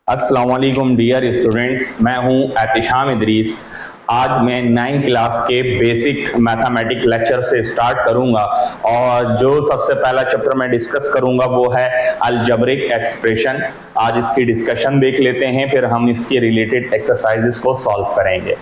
अस्सलाम वालेकुम dear students, मैं हूं एहतिशाम इदरीस। आज मैं 9th क्लास के बेसिक मैथमेटिक लेक्चर से स्टार्ट करूंगा और जो सबसे पहला चैप्टर मैं डिस्कस करूंगा वो है अलजेब्रिक एक्सप्रेशन। आज इसकी डिस्कशन देख लेते हैं, फिर हम इसके रिलेटेड एक्सरसाइजेस को सॉल्व करेंगे।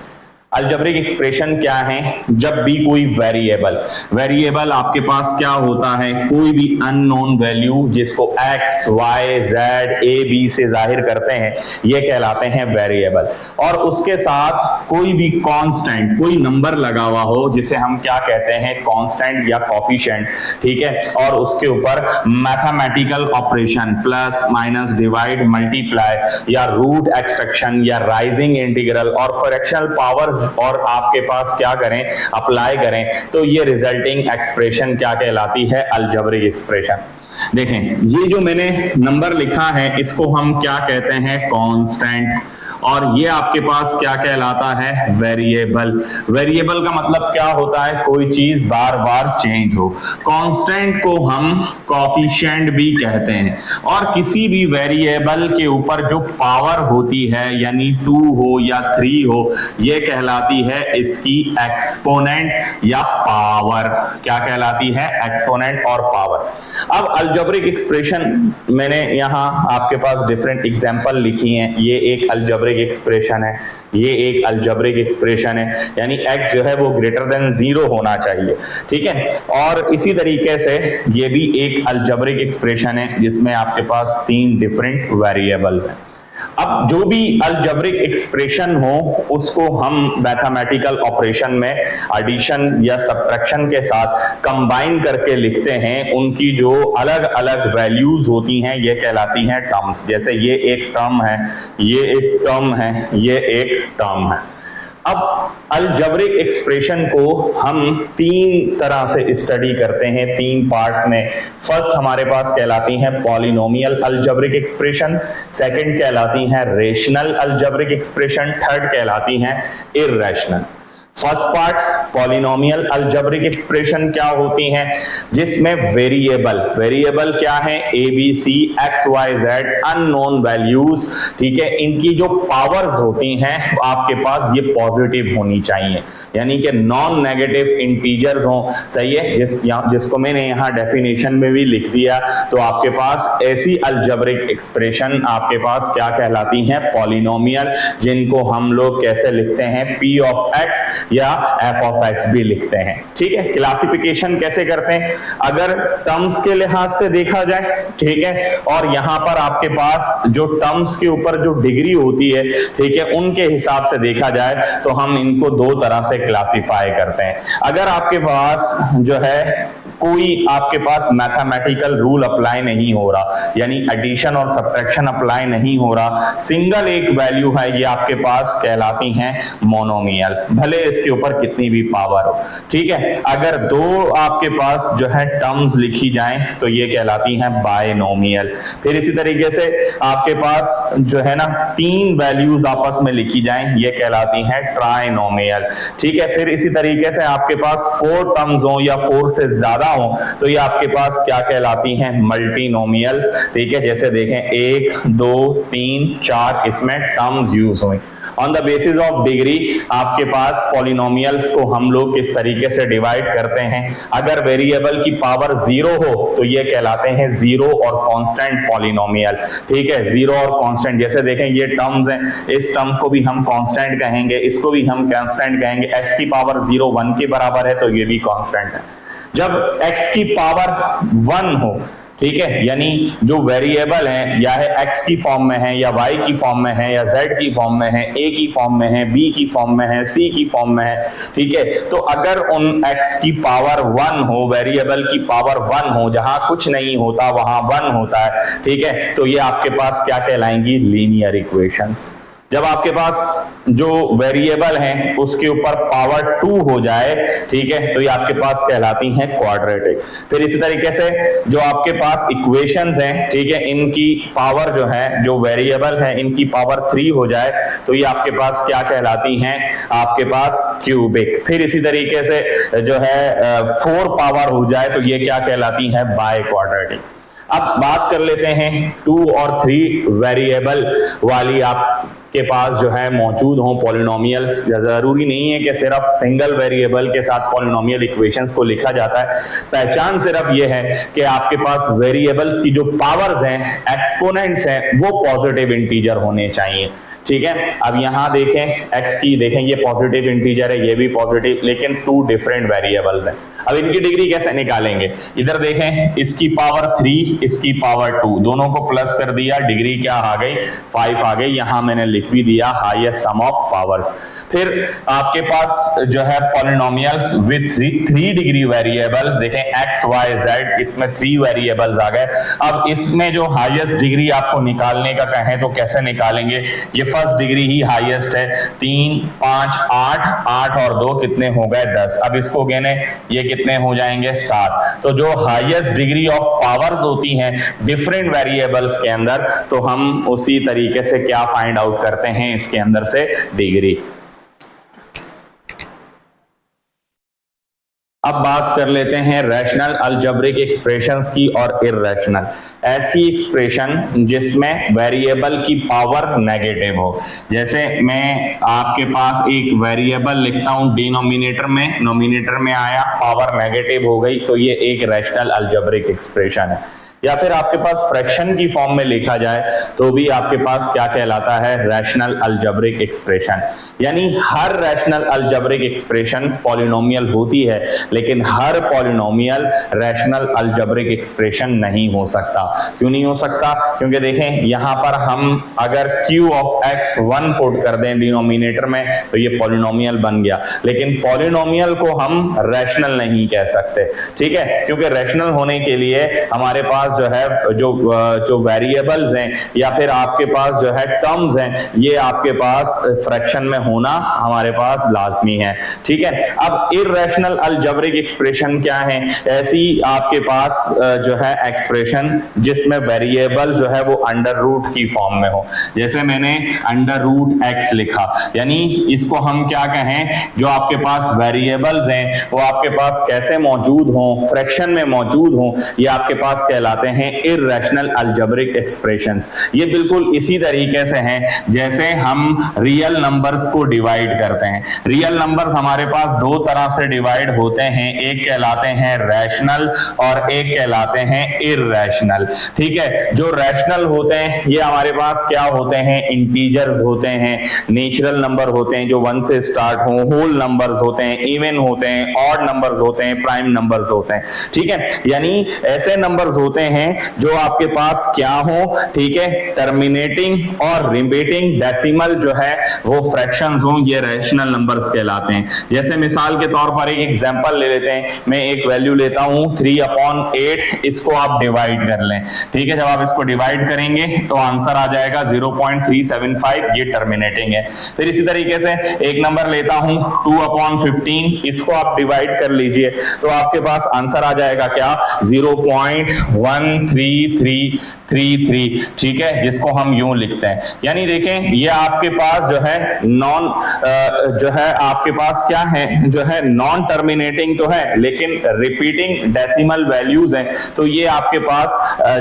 अलजेब्रिक एक्सप्रेशन क्या है? जब भी कोई वेरिएबल आपके पास क्या होता है, कोई भी अननोन वैल्यू जिसको x, y, z, a, b से जाहिर करते हैं, ये कहलाते हैं वेरिएबल। और उसके साथ कोई भी कांस्टेंट, कोई नंबर लगा हुआ हो जिसे हम क्या कहते हैं, कांस्टेंट या कोफिशिएंट, ठीक है। और उसके ऊपर mathematical operation plus minus divide multiply या रूट एक्सट्रैक्शन या राइजिंग इंटीग्रल और फ्रैक्शनल पावर और आपके पास क्या करें, अप्लाई करें, तो ये रिजल्टिंग एक्सप्रेशन क्या कहलाती है, अलजेब्रिक एक्सप्रेशन। देखें, ये जो मैंने नंबर लिखा है इसको हम क्या कहते हैं, कांस्टेंट, और ये आपके पास क्या कहलाता है, वेरिएबल। वेरिएबल का मतलब क्या होता है, कोई चीज बार बार चेंज हो। कांस्टेंट को हम कोफिशिएंट भी कहते हैं। और किसी भी वेरिएबल के ऊपर जो पावर होती है, यानी 2 हो या 3 हो, ये कहलाती है इसकी एक्सपोनेंट या पावर। क्या कहलाती है, एक्सपोनेंट और पावर। अब अलजेब्रिक एक्सप्रेशन मैंने यहाँ आपके पास डिफरेंट एग्जांपल लिखी हैं। ये एक अलजेब्रिक एक्सप्रेशन है, ये एक अलजेब्रिक एक्सप्रेशन है, यानी x जो है वो ग्रेटर देन 0 होना चाहिए, ठीक है। और इसी तरीके से ये भी एक अलजेब्रिक एक्सप्रेशन है जिसमें आपके पास 3 डिफरेंट वेरिएबल्स हैं। अब जो भी अलजेब्रिक एक्सप्रेशन हो उसको हम मैथमेटिकल ऑपरेशन में एडिशन या सब्ट्रैक्शन के साथ कंबाइन करके लिखते हैं। उनकी जो अलग अलग वैल्यूज होती हैं ये कहलाती हैं टर्म्स। जैसे ये एक टर्म है, ये एक टर्म है, ये एक टर्म है। अब अलजेब्रिक एक्सप्रेशन को हम 3 तरह से स्टडी करते हैं, 3 पार्ट्स में। फर्स्ट हमारे पास कहलाती हैं पॉलिनोमियल अलजेब्रिक एक्सप्रेशन, सेकंड कहलाती हैं रेशनल अलजेब्रिक एक्सप्रेशन, थर्ड कहलाती हैं irrational. First part polynomial algebraic expression क्या होती हैं, जिसमें वेरिएबल क्या है, A B C X Y Z unknown values, ठीक है। इनकी जो पावर्स होती हैं आपके पास ये पॉजिटिव होनी चाहिए, यानी कि नॉन नेगेटिव इंटीजर्स हो, सही है। जिसको मैंने यहाँ डेफिनेशन में भी लिख दिया। तो आपके पास ऐसी अलजेब्रिक एक्सप्रेशन आपके पास क्या कहलाती हैं, पॉलिनोमियल, जिनको हम लोग कैसे लिखते हैं, पी ऑफ एक्स या f ऑफ x भी लिखते हैं, ठीक है। क्लासिफिकेशन कैसे करते हैं, अगर टर्म्स के लिहाज से देखा जाए, ठीक है, और यहां पर आपके पास जो टर्म्स के ऊपर जो डिग्री होती है, ठीक है, उनके हिसाब से देखा जाए तो हम इनको 2 तरह से क्लासिफाई करते हैं। अगर आपके पास जो है कोई आपके पास मैथमेटिकल रूल अप्लाई नहीं हो रहा, यानी एडिशन और सब्ट्रैक्शन अप्लाई नहीं हो रहा, सिंगल एक वैल्यू है, ये आपके पास कहलाती हैं मोनोमियल, भले इसके ऊपर कितनी भी पावर हो, ठीक है। अगर 2 आपके पास जो है टर्म्स लिखी जाएं तो ये कहलाती हैं बायनोमियल। फिर इसी तरीके से आपके पास जो है ना 3 वैल्यूज आपस में लिखी जाएं, ये कहलाती हैं ट्राइनोमियल, ठीक है। फिर इसी तरीके से आपके पास 4 टर्म्स हो या 4 से ज्यादा हो तो ये आपके पास क्या कहलाती हैं, मल्टीनोमियल्स, ठीक है। जैसे देखें 1 2 3 4 इसमें टर्म्स यूज हुई। On the basis of degree आपके पास पॉलिनोमियल्स को हम लोग किस तरीके से डिवाइड करते हैं, अगर वेरिएबल की पावर 0 हो तो ये कहलाते हैं 0 और कांस्टेंट पॉलिनोमियल, ठीक है। 0 और कांस्टेंट, जैसे देखें ये टर्म्स हैं, इस टर्म को भी हम कांस्टेंट कहेंगे, इसको भी हम कांस्टेंट कहेंगे। x की पावर 0 1 के बराबर है तो ये भी कांस्टेंट है। जब x की पावर 1 हो, ठीक है, यानी जो वेरिएबल है या है x की फॉर्म में है या y की फॉर्म में है या z की फॉर्म में है, a की फॉर्म में है, b की फॉर्म में है, c की फॉर्म में है, ठीक है। तो अगर उन x की पावर 1 हो, वेरिएबल की पावर 1 हो, जहां कुछ नहीं होता वहां 1 होता है, ठीक है, तो ये आपके पास क्या कहलाएंगी, लीनियर इक्वेशंस। जब आपके पास जो वेरिएबल है उसके ऊपर पावर 2 हो जाए, ठीक है, तो ये आपके पास कहलाती हैं क्वाड्रेटिक। फिर इसी तरीके से जो आपके पास इक्वेशंस हैं, ठीक है, इनकी पावर जो है, जो वेरिएबल है इनकी पावर 3 हो जाए तो ये आपके पास क्या कहलाती हैं, आपके पास क्यूबिक। फिर इसी तरीके से जो है 4 पावर हो जाए तो ये क्या कहलाती है, बाय क्वाड्रेटिक। अब बात कर लेते हैं 2 और 3 वेरिएबल वाली आपके पास जो है मौजूद हों पॉलिनोमियल्स। जरूरी नहीं है कि सिर्फ सिंगल वेरिएबल के साथ पॉलिनोमियल इक्वेशंस को लिखा जाता है। पहचान सिर्फ ये है कि आपके पास वेरिएबल्स की जो पावर्स हैं, एक्सपोनेंट्स हैं, वो पॉजिटिव इंटीजर होने चाहिए। ठीक है, अब यहां देखें x की, देखें ये पॉजिटिव इंटीजर है, ये भी पॉजिटिव, लेकिन 2 डिफरेंट वेरिएबल्स हैं। अब इनकी डिग्री कैसे निकालेंगे? इधर देखें, इसकी पावर 3, इसकी पावर 2, दोनों को प्लस कर दिया, डिग्री क्या आ गई? 5 आ गई। यहां मैंने लिख भी दिया हाईएस्ट सम ऑफ पावर्स। फिर आपके पास जो है पॉलिनोमियल्स विद 3 डिग्री वेरिएबल्स, देखें x y z, इसमें 3 वेरिएबल्स आ गए। अब इसमें जो हाईएस्ट डिग्री आपको निकालने का कहें तो कैसे निकालेंगे? ये फर्स्ट डिग्री ही हाईएस्ट है, 3 5 8, 8 और 2 कितने हो गए? 10। अब इसको गिने, ये कितने हो जाएंगे? 7। तो जो हाईएस्ट डिग्री ऑफ पावर्स होती हैं डिफरेंट वेरिएबल्स के अंदर, तो हम उसी तरीके से क्या फाइंड आउट करते हैं? इसके अंदर से डिग्री। अब बात कर लेते हैं रैशनल अलजेब्रिक एक्सप्रेशंस की और इर्रेशनल। ऐसी एक्सप्रेशन जिसमें वेरिएबल की पावर नेगेटिव हो। जैसे मैं आपके पास एक वेरिएबल लिखता हूं डिनोमिनेटर में, नोमिनेटर में आया, पावर नेगेटिव हो गई, तो ये एक रैशनल अलजेब्रिक एक्सप्रेशन है। या फिर आपके पास फ्रैक्शन की फॉर्म में लिखा जाए तो भी आपके पास क्या कहलाता है? Rational algebraic expression. यानी हर रैशनल अलजेब्रिक एक्सप्रेशन पॉलिनोमियल होती है, लेकिन हर पॉलिनोमियल रैशनल अलजेब्रिक एक्सप्रेशन नहीं हो सकता। क्यों नहीं हो सकता? क्योंकि देखें यहां पर हम अगर q ऑफ x 1 पुट कर दें डिनोमिनेटर में तो ये पॉलिनोमियल बन गया, लेकिन पॉलिनोमियल को हम रैशनल नहीं कह सकते। ठीक है, क्योंकि रैशनल होने के लिए हमारे पास जो है जो वेरिएबल्स हैं या फिर आपके पास जो है टर्म्स हैं, ये आपके पास फ्रैक्शन में होना हमारे पास लाजमी है। ठीक है, अब इर्रेशनल अलजेब्रिक एक्सप्रेशन क्या है? ऐसी आपके पास जो है एक्सप्रेशन जिसमें वेरिएबल जो है वो अंडर रूट की फॉर्म में हो। जैसे मैंने अंडर रूट एक्स लिखा, यानी इसको हम क्या कहें, जो आपके पास वेरिएबल्स हैं वो आपके पास कैसे मौजूद हों? फ्रैक्शन में मौजूद हों, ये आपके पास कहलाते हैं इर्रेशनल अलजेब्रिक एक्सप्रेशंस। ये बिल्कुल इसी तरीके से हैं जैसे हम रियल नंबर्स को डिवाइड करते हैं। रियल नंबर्स हमारे पास 2 तरह से डिवाइड होते हैं, एक कहलाते हैं रैशनल और एक कहलाते हैं इर्रेशनल। ठीक है, जो रैशनल होते हैं ये हमारे पास क्या होते हैं? इंटीजर्स होते हैं, नेचुरल नंबर होते हैं जो 1 से स्टार्ट हो, होल नंबर्स होते हैं, इवन होते हैं, ऑड नंबर्स होते हैं, प्राइम नंबर्स होते हैं। ठीक है, यानी ऐसे नंबर्स होते हैं जो आपके पास क्या हो? ठीक है, टर्मिनेटिंग और रिपीटिंग डेसिमल जो है वो फ्रैक्शंस हो, ये रैशनल नंबर्स कहलाते हैं। जैसे मिसाल के तौर पर एक एग्जांपल ले लेते हैं, मैं एक वैल्यू लेता हूं 3/8, इसको आप डिवाइड कर लें। ठीक है, जब आप इसको डिवाइड करेंगे तो आंसर आ जाएगा 0.375, ये टर्मिनेटिंग है। फिर इसी तरीके से एक नंबर लेता हूं 2/15, इसको आप डिवाइड कर लीजिए तो आपके पास आंसर आ जाएगा क्या? 0.13333। ठीक है, जिसको हम यूं लिखते हैं। यानी देखें ये आपके पास जो है आपके पास क्या है, जो है नॉन टर्मिनेटिंग तो है लेकिन रिपीटिंग डेसिमल वैल्यूज हैं, तो ये आपके पास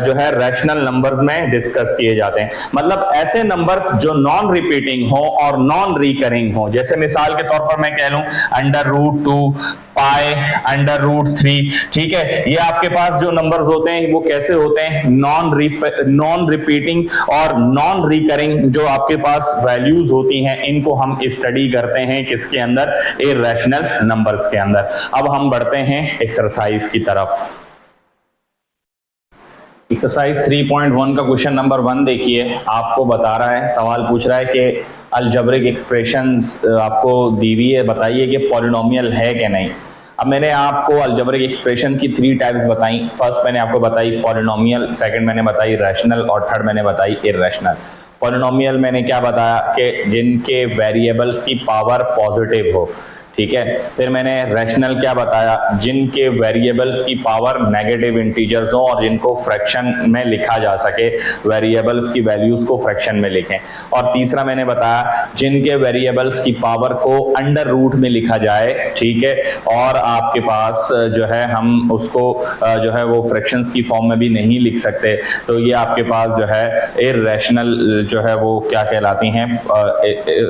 जो है रैशनल नंबर्स में डिस्कस किए जाते हैं। मतलब ऐसे नंबर्स जो नॉन रिपीटिंग हो और नॉन रिकरिंग हो। जैसे मिसाल के तौर पर मैं कह लूं √2 पाई √3। ठीक है, ये आपके पास जो नंबर्स होते हैं वो कैसे होते हैं? नॉन रिपीटिंग और नॉन रिकरिंग जो आपके पास वैल्यूज होती हैं, इनको हम स्टडी करते हैं किसके अंदर? इर्रेशनल नंबर्स के अंदर। अब हम बढ़ते हैं एक्सरसाइज की तरफ। एक्सरसाइज 3.1 का क्वेश्चन नंबर 1 देखिए, आपको बता रहा है, सवाल पूछ रहा है कि अलजेब्रिक एक्सप्रेशंस आपको दी हुई है, बताइए कि पॉलिनोमियल है कि नहीं। अब मैंने आपको अलजेब्रिक एक्सप्रेशन की 3 टाइप्स बताई। फर्स्ट मैंने आपको बताई पॉलिनोमियल, सेकंड मैंने बताई रैशनल और थर्ड मैंने बताई इर्रेशनल। पॉलिनोमियल मैंने क्या बताया कि जिनके वेरिएबल्स की पावर पॉजिटिव हो। ठीक है। फिर मैंने रैशनल क्या बताया, जिनके वेरिएबल्स की पावर नेगेटिव इंटीजर्स हो और जिनको फ्रैक्शन में लिखा जा सके, वेरिएबल्स की वैल्यूज को फ्रैक्शन में लिखें। और तीसरा मैंने बताया जिनके वेरिएबल्स की पावर को अंडर रूट में लिखा जाए, ठीक है, और आपके पास जो है हम उसको जो है वो फ्रैक्शंस की फॉर्म में भी नहीं लिख सकते, तो ये आपके पास जो है इररेशनल जो है वो क्या कहलाती हैं,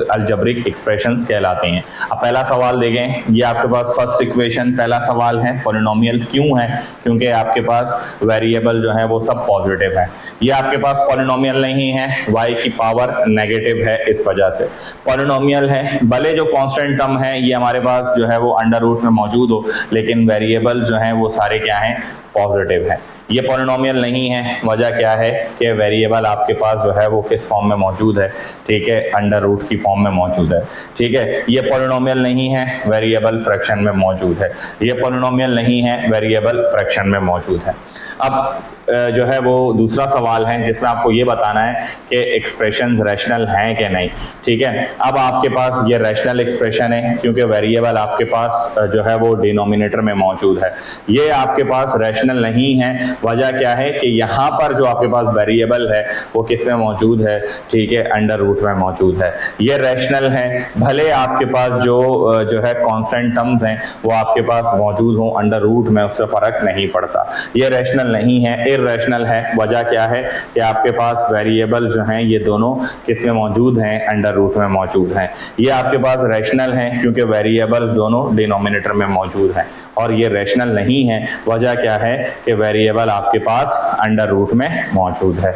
अलजेब्रिक एक्सप्रेशंस कहलाती हैं। अब पहला सवाल देखें, ये आपके पास फर्स्ट इक्वेशन पहला सवाल है, पॉलिनोमियल क्यों है, क्योंकि आपके पास वेरिएबल जो है वो सब पॉजिटिव है। ये आपके पास पॉलिनोमियल नहीं है, y की पावर नेगेटिव है, इस वजह से पॉलिनोमियल है। भले जो कांस्टेंट टर्म है ये हमारे पास जो है वो अंडर रूट में मौजूद हो, लेकिन वेरिएबल जो हैं वो सारे क्या हैं, पॉजिटिव है। ये पॉलिनोमियल नहीं है, वजह क्या है कि वेरिएबल आपके पास जो है वो किस फॉर्म में मौजूद है, ठीक है, अंडर रूट की फॉर्म में मौजूद है, ठीक है। ये पॉलिनोमियल नहीं है, वेरिएबल फ्रैक्शन में मौजूद है। ये पॉलिनोमियल नहीं है, वेरिएबल फ्रैक्शन में मौजूद है। अब जो है वो दूसरा सवाल है जिसमें आपको ये बताना है कि एक्सप्रेशंस रैशनल हैं कि नहीं, ठीक है। अब आपके पास ये रैशनल एक्सप्रेशन है क्योंकि वेरिएबल आपके पास जो है वो डिनोमिनेटर में मौजूद है। ये आपके पास रैशनल नहीं है, वजह क्या है कि यहाँ पर जो आपके पास वेरिएबल है वो किस में मौजूद है, ठीक है, अंडर रूट में मौजूद है। ये रैशनल है, भले आपके पास जो है कांस्टेंट टर्म्स हैं वो आपके पास मौजूद हो अंडर रूट में, उससे फर्क नहीं पड़ता। ये रैशनल नहीं है, इररेशनल है। वजह क्या है कि आपके पास वेरिएबल जो हैं ये दोनों किस में मौजूद हैं, अंडर रूट में मौजूद हैं। ये आपके पास रैशनल है क्योंकि वेरिएबल्स दोनों डिनोमिनेटर में मौजूद हैं, और ये रैशनल नहीं है, वजह क्या है कि वेरिएबल आपके पास अंडर रूट में मौजूद है।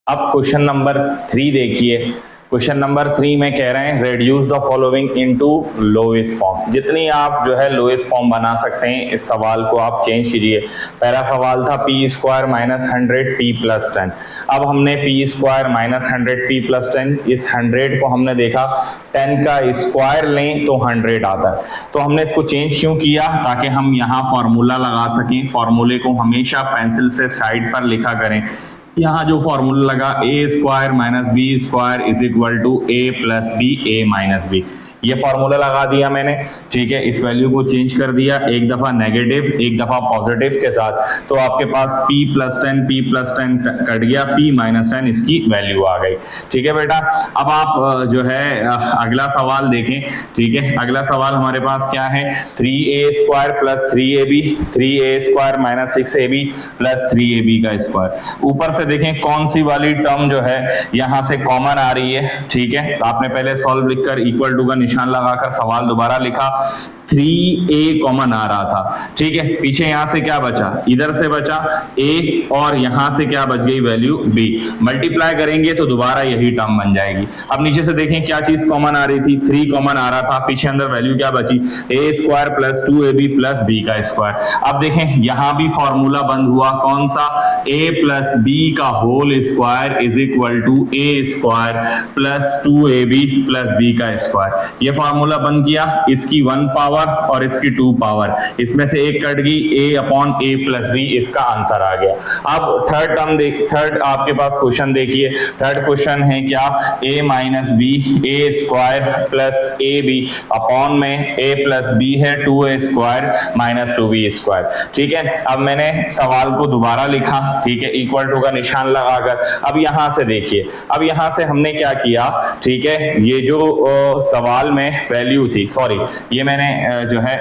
अब क्वेश्चन नंबर 3 देखिए। क्वेश्चन नंबर 3 में कह रहे हैं reduce the following into lowest form. जितनी आप जो है लोएस्ट फॉर्म बना सकते हैं इस सवाल को आप चेंज कीजिए। पहला सवाल था P square minus 100 P plus 10। अब हमने P square minus 100 P plus 10, इस 100 को हमने देखा 10 का स्क्वायर लें तो 100 आता है। तो हमने इसको चेंज क्यों किया, ताकि हम यहाँ फॉर्मूला लगा सकें। फॉर्मूले को हमेशा पेंसिल से साइड पर लिखा करें। यहाँ जो फॉर्मूला लगा A square minus B square is equal to A plus B A minus B, ये फॉर्मूला लगा दिया मैंने, ठीक है। इस वैल्यू को चेंज कर दिया, एक दफा नेगेटिव एक दफा पॉजिटिव के साथ, तो आपके पास p प्लस 10 कट गया, p माइनस 10 इसकी वैल्यू आ गई, ठीक है बेटा। अब आप जो है अगला सवाल देखें, ठीक है। अगला सवाल हमारे पास क्या है, 3a square plus 3ab, 3a square minus 6ab plus 3ab का स्क्वायर। ऊपर से देखें कौन सी वाली टर्म जो है यहाँ से कॉमन आ रही है, ठीक है। आपने पहले सॉल्व लिखकर इक्वल टू का निशान लगाकर सवाल दोबारा लिखा, 3a कॉमन आ रहा था, ठीक है। पीछे यहां से क्या बचा, इधर से बचा a और यहां से क्या बच गई वैल्यू b। मल्टीप्लाई करेंगे तो दोबारा यही टर्म बन जाएगी। अब नीचे से देखें क्या चीज कॉमन आ रही थी, 3 कॉमन आ रहा था, पीछे अंदर वैल्यू क्या बची, a square plus 2ab plus b का स्क्वायर। अब देखें यहां भी फॉर्मूला बंद हुआ, कौन सा, a प्लस b का whole square is equal to a square plus 2ab plus b का स्क्वायर। ये फॉर्मूला बंद किया, इसकी 1 पावर और इसकी 2 पावर, इसमें से एक कट गई, a upon a plus b, इसका आंसर आ गया। अब थर्ड आपके पास क्वेश्चन देखिए। थर्ड क्वेश्चन है क्या, a minus B, a square plus A B upon में a प्लस b है 2a square minus 2b square, ठीक है। अब मैंने सवाल को दोबारा लिखा, ठीक है, इक्वल टू का निशान लगाकर। अब यहां से देखिए, अब यहां से हमने क्या किया, ठीक है, ये जो सवाल में वैल्यू थी, सॉरी ये मैंने जो है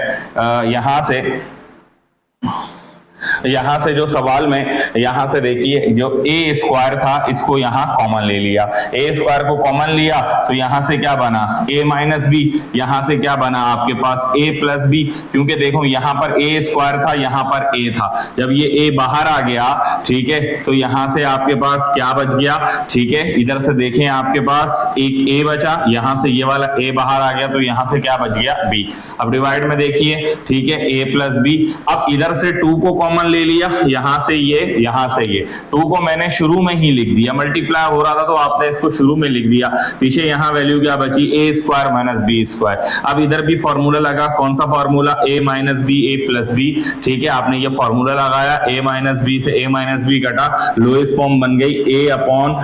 यहाँ से जो सवाल में यहाँ से देखिए जो a स्क्वायर था इसको यहाँ कॉमन ले लिया, a स्क्वायर को कॉमन लिया तो यहाँ से क्या बना, a माइनस बी, यहाँ से क्या बना आपके पास a प्लस बी, क्योंकि देखो यहाँ पर a स्क्वायर था, यहाँ पर a था, जब ये a बाहर आ गया, ठीक है, तो यहाँ से आपके पास क्या बच गया, ठीक है। इधर से देखें आपके पास एक a बचा, यहाँ से ये वाला a बाहर आ गया तो यहाँ से क्या बच गया b। अब डिवाइड में देखिए, ठीक है, a प्लस बी। अब इधर से 2 को कॉमन ले लिया, यहां से ये 2 को मैंने शुरू में ही लिख दिया, मल्टीप्लाई हो रहा था तो आपने इसको शुरू में लिख दिया, पीछे यहां वैल्यू क्या बची ए स्क्वायर माइनस बी स्क्वायर। अब इधर भी फॉर्मूला लगा, कौन सा फॉर्मूला, ए माइनस बी ए प्लस बी, ठीक है, आपने ये फॉर्मूला लगाया, ए माइनस बी से ए माइनस बी कटा, लोएस्ट फॉर्म बन गई ए अपॉन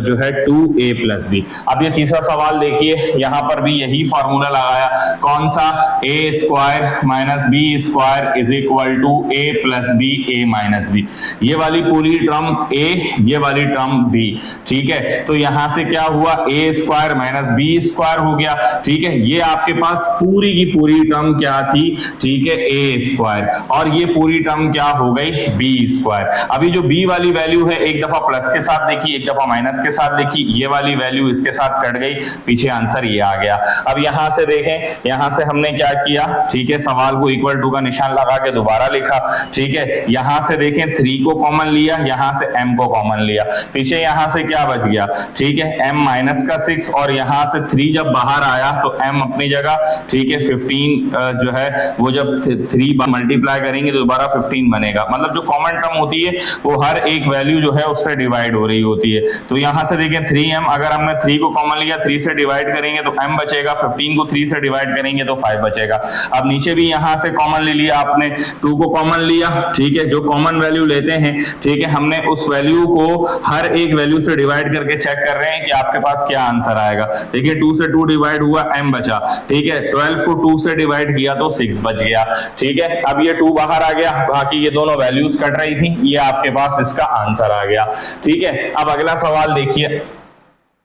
जो है 2a प्लस बी। अब ये तीसरा सवाल देखिए, यहां पर भी यही फॉर्मूला लगाया, कौन सा, A square minus B square is equal to A plus B A minus B, ये वाली पूरी टर्म ए, ये वाली टर्म बी, ठीक है। तो यहां से क्या हुआ, ए स्क्वायर माइनस बी स्क्वायर हो गया, ठीक है, ये आपके पास पूरी की पूरी टर्म क्या थी, ठीक है, ए स्क्वायर, और ये पूरी टर्म क्या हो गई, बी स्क्वायर। अभी जो बी वाली वैल्यू है एक दफा प्लस के साथ देखी, एक दफा माइनस के साथ देखी, ये वाली वैल्यू इसके साथ कट गई, पीछे आंसर ये आ गया। अब यहां से देखें, यहां से हमने क्या किया, ठीक है, सवाल को इक्वल टू का निशान लगा के दोबारा लिखा, ठीक है, यहां से देखें 3 को कॉमन लिया, यहां से m को कॉमन लिया, पीछे यहां से क्या बच गया, ठीक है, m माइनस का 6, और यहां से 3 जब बाहर आया तो m अपनी जगह, ठीक है, 15 जो है वो जब 3 मल्टीप्लाई करेंगे तो दोबारा 15 बनेगा, मतलब जो कॉमन टर्म होती है वो हर एक वैल्यू जो है उससे डिवाइड हो रही होती है। तो यहां से देखें 3m, अगर हमने 3 को कॉमन लिया, 3 से डिवाइड करेंगे तो m बचेगा, 15 को 3 से डिवाइड करेंगे तो 5 बचेगा। अब नीचे भी यहां से कॉमन ले लिया आपने, 2 को कॉमन लिया, ठीक है, जो कॉमन वैल्यू लेते हैं, ठीक है, हमने उस वैल्यू को हर एक वैल्यू से डिवाइड करके चेक कर रहे हैं कि आपके पास क्या आंसर आएगा। देखिए 2 से 2 डिवाइड हुआ, m बचा, ठीक है, 12 को 2 से डिवाइड किया तो 6 बच गया, ठीक है। अब ये 2 बाहर आ गया, बाकी ये दोनों वैल्यूज कट रही थी, ये आपके पास इसका आंसर आ गया, ठीक है। अब अगला सवाल देखिए,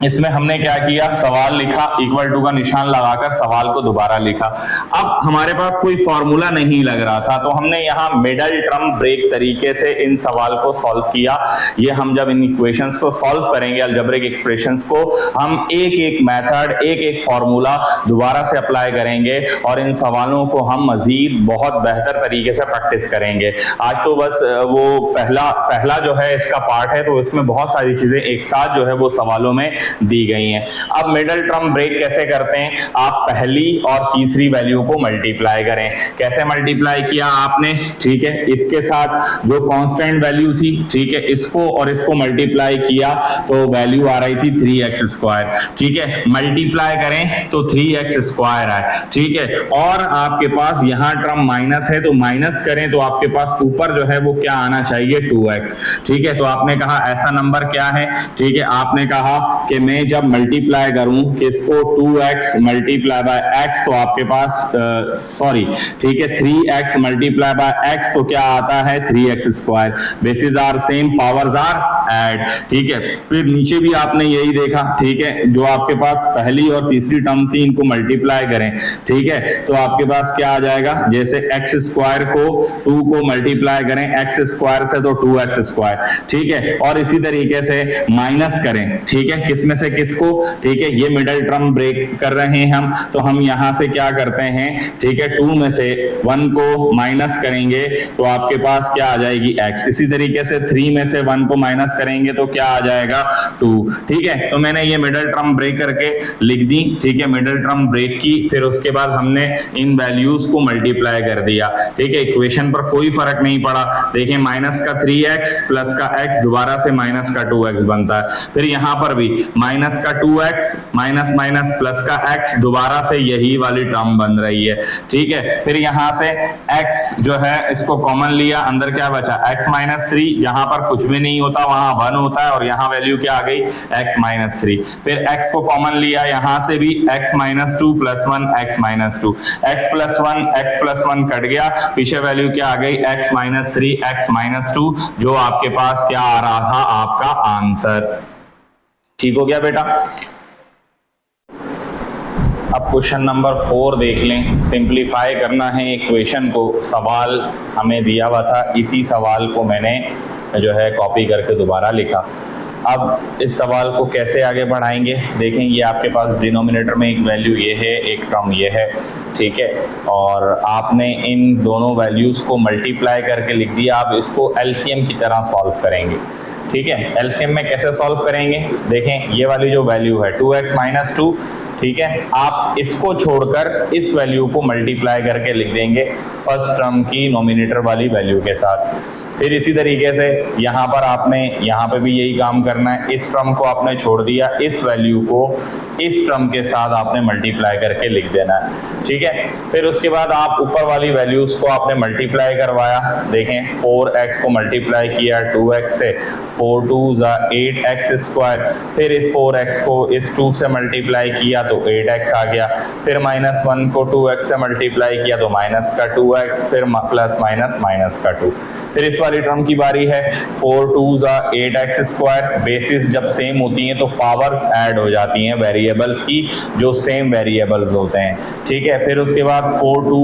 इसमें हमने क्या किया, सवाल लिखा, इक्वल टू का निशान लगाकर सवाल को दोबारा लिखा। अब हमारे पास कोई फॉर्मूला नहीं लग रहा था तो हमने यहाँ मिडल टर्म ब्रेक तरीके से इन सवाल को सॉल्व किया। ये हम जब इन इक्वेशंस को सॉल्व करेंगे, अलजेब्रिक एक्सप्रेशंस को, हम एक एक मेथड, एक एक फॉर्मूला दोबारा से अप्लाई करेंगे और इन सवालों को हम मजीद बहुत बेहतर तरीके से प्रैक्टिस करेंगे। आज तो बस वो पहला जो है इसका पार्ट है, तो इसमें बहुत सारी चीजें एक साथ जो है वो सवालों में दी गई हैं। अब मिडल टर्म ब्रेक कैसे करते हैं, आप पहली और तीसरी वैल्यू को मल्टीप्लाई करें। कैसे मल्टीप्लाई किया आपने, ठीक है, इसके साथ जो कांस्टेंट वैल्यू थी, ठीक है, इसको और इसको मल्टीप्लाई किया तो वैल्यू आ रही थी 3x स्क्वायर, ठीक है, मल्टीप्लाई करें तो 3x स्क्वायर आए, ठीक है, और आपके पास यहां टर्म माइनस है तो माइनस करें तो आपके पास ऊपर जो है वो क्या आना चाहिए, 2x, ठीक है। तो आपने कहा ऐसा नंबर क्या है, ठीक है, आपने कहा कि मैं जब मल्टीप्लाई करूं किसको, 2x मल्टीप्लाई बाय x, तो आपके पास सॉरी, ठीक है, 3x मल्टीप्लाई बाय x तो क्या आता है 3x square, bases are same, powers are add, ठीक है। फिर नीचे भी आपने यही देखा, ठीक है, जो आपके पास पहली और तीसरी टर्म थी इनको मल्टीप्लाई करें, ठीक है, तो आपके पास क्या आ जाएगा, जैसे x स्क्वायर को 2 को मल्टीप्लाई करें x स्क्वायर से तो 2x स्क्वायर, ठीक है, और इसी तरीके से माइनस करें, ठीक है, किसमें से किसको, ठीक है, ये मिडल टर्म ब्रेक कर रहे हैं हम, तो हम यहां से क्या करते हैं, ठीक है, 2 में से 1 को माइनस करेंगे तो आपके पास क्या आ जाएगी x, इसी तरीके से 3 में से 1 को माइनस करेंगे तो क्या आ जाएगा 2, ठीक है। तो मैंने ये मिडल टर्म ब्रेक करके लिख दी, ठीक है, मिडल टर्म ब्रेक की, फिर उसके बाद हमने इन वैल्यूज को मल्टीप्लाई कर दिया, ठीक है, इक्वेशन पर कोई फर्क नहीं पड़ा। देखिए माइनस का 3x प्लस का x दोबारा से माइनस का 2x बनता है, फिर यहां पर भी माइनस का 2x माइनस माइनस प्लस का x दोबारा से यही वाली टर्म बन रही है, ठीक है। फिर यहां से x जो है इसको कॉमन लिया, अंदर क्या बचा x माइनस 3, यहां पर कुछ भी नहीं होता, वहां 1 होता है और यहां वैल्यू क्या आ गई x माइनस 3। फिर x को कॉमन लिया, यहां से भी x minus 2 plus 1 x minus 2, x plus 1 cut गया, पीछे वैल्यू क्या आ गई x माइनस 3 x माइनस 2, जो आपके पास क्या आ रहा था, आपका आंसर। ठीक हो गया बेटा। अब क्वेश्चन नंबर 4 देख लें। सिंप्लीफाई करना है इक्वेशन को, सवाल हमें दिया हुआ था, इसी सवाल को मैंने जो है कॉपी करके दोबारा लिखा। अब इस सवाल को कैसे आगे बढ़ाएंगे, देखें ये आपके पास डिनोमिनेटर में एक वैल्यू ये है, एक टर्म ये है, ठीक है, और आपने इन दोनों वैल्यूज़ को मल्टीप्लाई करके लिख दिया। आप इसको एलसीएम की तरह सॉल्व करेंगे, ठीक है। एलसीएम में कैसे सॉल्व करेंगे, देखें ये वाली जो वैल्यू है 2x माइनस 2, ठीक है, आप इसको छोड़कर इस वैल्यू को मल्टीप्लाई करके लिख देंगे फर्स्ट टर्म की नोमिनेटर वाली वैल्यू के साथ। फिर इसी तरीके से यहाँ पर आपने यहाँ पे भी यही काम करना है, इस टर्म को आपने छोड़ दिया, इस वैल्यू को इस टर्म के साथ आपने मल्टीप्लाई करके लिख देना है, ठीक है। फिर उसके बाद आप ऊपर वाली वैल्यूज को आपने मल्टीप्लाई करवाया, देखें 4x को मल्टीप्लाई किया 2x से, 4 2 8x स्क्वायर, फिर इस 4x को इस 2 से मल्टीप्लाई किया तो 8x आ गया, फिर -1 को 2x से मल्टीप्लाई किया तो माइनस का 2x, फिर प्लस माइनस माइनस का 2। फिर इस वाली टर्म की बारी है, 4 2 8x स्क्वायर, बेसिस जब सेम होती हैं तो पावर्स ऐड हो जाती हैं वेरिएबल्स की जो सेम वेरिएबल्स होते हैं, ठीक है। फिर उसके बाद 4 2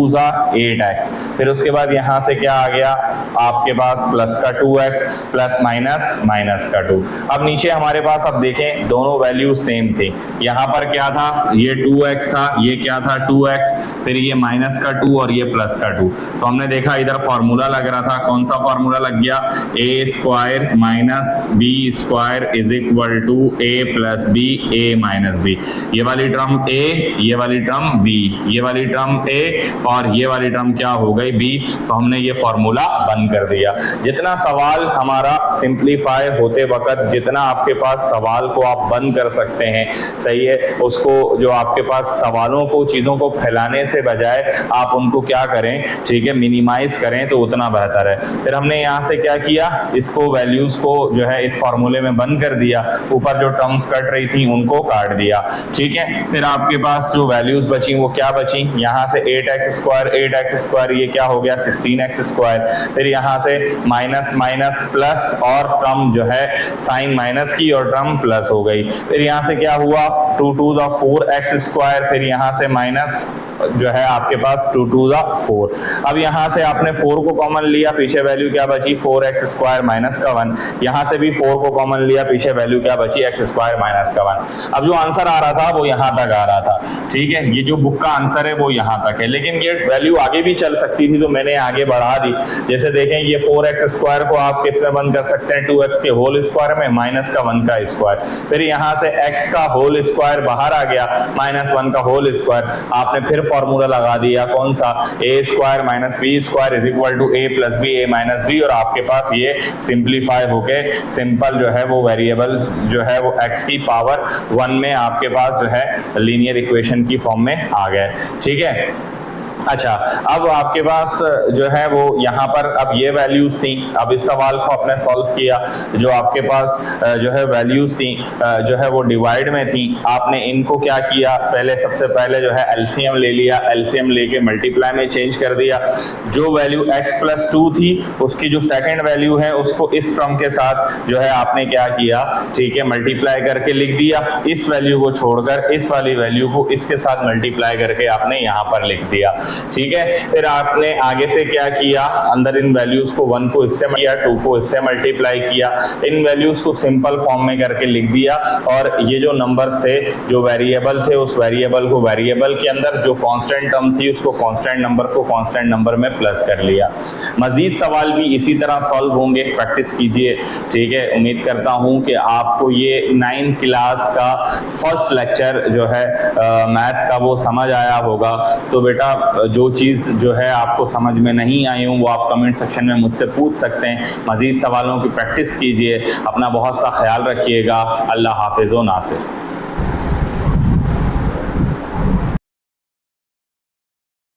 8x, फिर उसके बाद यहाँ से क्या आ गया आपके पास प्लस का 2x प्लस माइनस माइनस का 2। अब नीचे हमारे पास अब देखें दोनों वैल्यू सेम थे, यहाँ पर क्या था, ये 2x था, ये क्या था 2x, फिर ये माइनस का 2 और ये प्लस का 2। तो हमने देखा इधर फॉर्मूला लग रहा था, कौन सा फॉर्मूला लग गया, a square minus b square is equal to a plus b a minus b। ये वाली टर्म a, ये वाली टर्म b, ये वाली टर्म a और ये वाली टर्म क्या हो गई b। तो हमने ये फॉर्मूला बंद कर दिया। जितना सवाल हमारा सिंप्लीफाई होते वक्त जितना आपके पास सवाल को आप बंद कर सकते हैं, सही है, उसको जो आपके पास सवालों को चीज़ों को फैलाने से बजाय आप उनको क्या करें, ठीक है, मिनिमाइज करें तो उतना बेहतर है। फिर हमने यहाँ से क्या किया, इसको वैल्यूज को जो है इस फॉर्मूले में बंद कर दिया, ऊपर जो टर्म्स कट रही थी उनको काट दिया, ठीक है। फिर आपके पास जो वैल्यूज बची वो क्या बची, यहाँ से 8x स्क्वायर ये क्या हो गया 16x स्क्वायर, फिर यहाँ से माइनस माइनस प्लस और टर्म जो है साइन माइनस की और टर्म प्लस हो गई, फिर यहाँ से क्या हुआ 2 2 4x स्क्वायर, फिर यहाँ से माइनस जो है आपके पास 2 2 4। अब यहाँ से आपने 4 को कॉमन लिया, पीछे वैल्यू क्या बची 4x स्क्वायर माइनस का 1, यहाँ से भी 4 को कॉमन लिया, पीछे वैल्यू क्या बची x स्क्वायर माइनस का 1। अब जो आंसर आ रहा था वो यहाँ तक आ रहा था, ठीक है, ये जो बुक का आंसर है वो यहाँ तक है, लेकिन ये वैल्यू आगे भी चल सकती थी तो मैंने आगे बढ़ा दी। जैसे देखें ये 4x स्क्वायर को आप किस में बंद कर सकते हैं, 2x के होल स्क्वायर में माइनस का 1 का स्क्वायर, फिर यहाँ से x का होल स्क्वायर बाहर आ गया माइनस 1 का होल स्क्वायर, आपने फिर फॉर्मूला लगा दिया कौन सा, a square minus B square is equal to a plus B a minus B, और आपके पास ये सिंप्लीफाई होके सिंपल जो है वो वेरिएबल्स जो है वो x की पावर 1 में आपके पास जो है लीनियर इक्वेशन की फॉर्म में आ गए, ठीक है। अच्छा, अब आपके पास जो है वो यहाँ पर अब ये वैल्यूज थी, अब इस सवाल को आपने सॉल्व किया, जो आपके पास जो है वैल्यूज थी जो है वो डिवाइड में थी, आपने इनको क्या किया, पहले सबसे पहले जो है एलसीएम ले लिया, एलसीएम लेके मल्टीप्लाई में चेंज कर दिया, जो वैल्यू x प्लस 2 थी उसकी जो सेकंड वैल्यू है उसको इस टर्म के साथ जो है आपने क्या किया, ठीक है, मल्टीप्लाई करके लिख दिया, इस वैल्यू को छोड़कर इस वाली वैल्यू को इसके साथ मल्टीप्लाई करके आपने यहाँ पर लिख दिया, ठीक है। फिर आपने आगे से क्या किया, अंदर इन वैल्यूज को 1 को इससे किया, 2 को इससे मल्टीप्लाई किया, इन वैल्यूज को सिंपल फॉर्म में करके लिख दिया, और ये जो नंबर्स थे जो वेरिएबल थे उस वेरिएबल को वेरिएबल के अंदर, जो कांस्टेंट टर्म थी उसको कांस्टेंट नंबर को कांस्टेंट नंबर में प्लस कर लिया। मजीद सवाल भी इसी तरह सॉल्व होंगे, प्रैक्टिस कीजिए, ठीक है। उम्मीद करता हूँ कि आपको ये 9th क्लास का फर्स्ट लेक्चर जो है मैथ का वो समझ आया होगा। तो बेटा जो चीज़ जो है आपको समझ में नहीं आई हो वो आप कमेंट सेक्शन में मुझसे पूछ सकते हैं। मज़ीद सवालों की प्रैक्टिस कीजिए, अपना बहुत सा ख्याल रखिएगा। अल्लाह हाफिज़ व नासिर।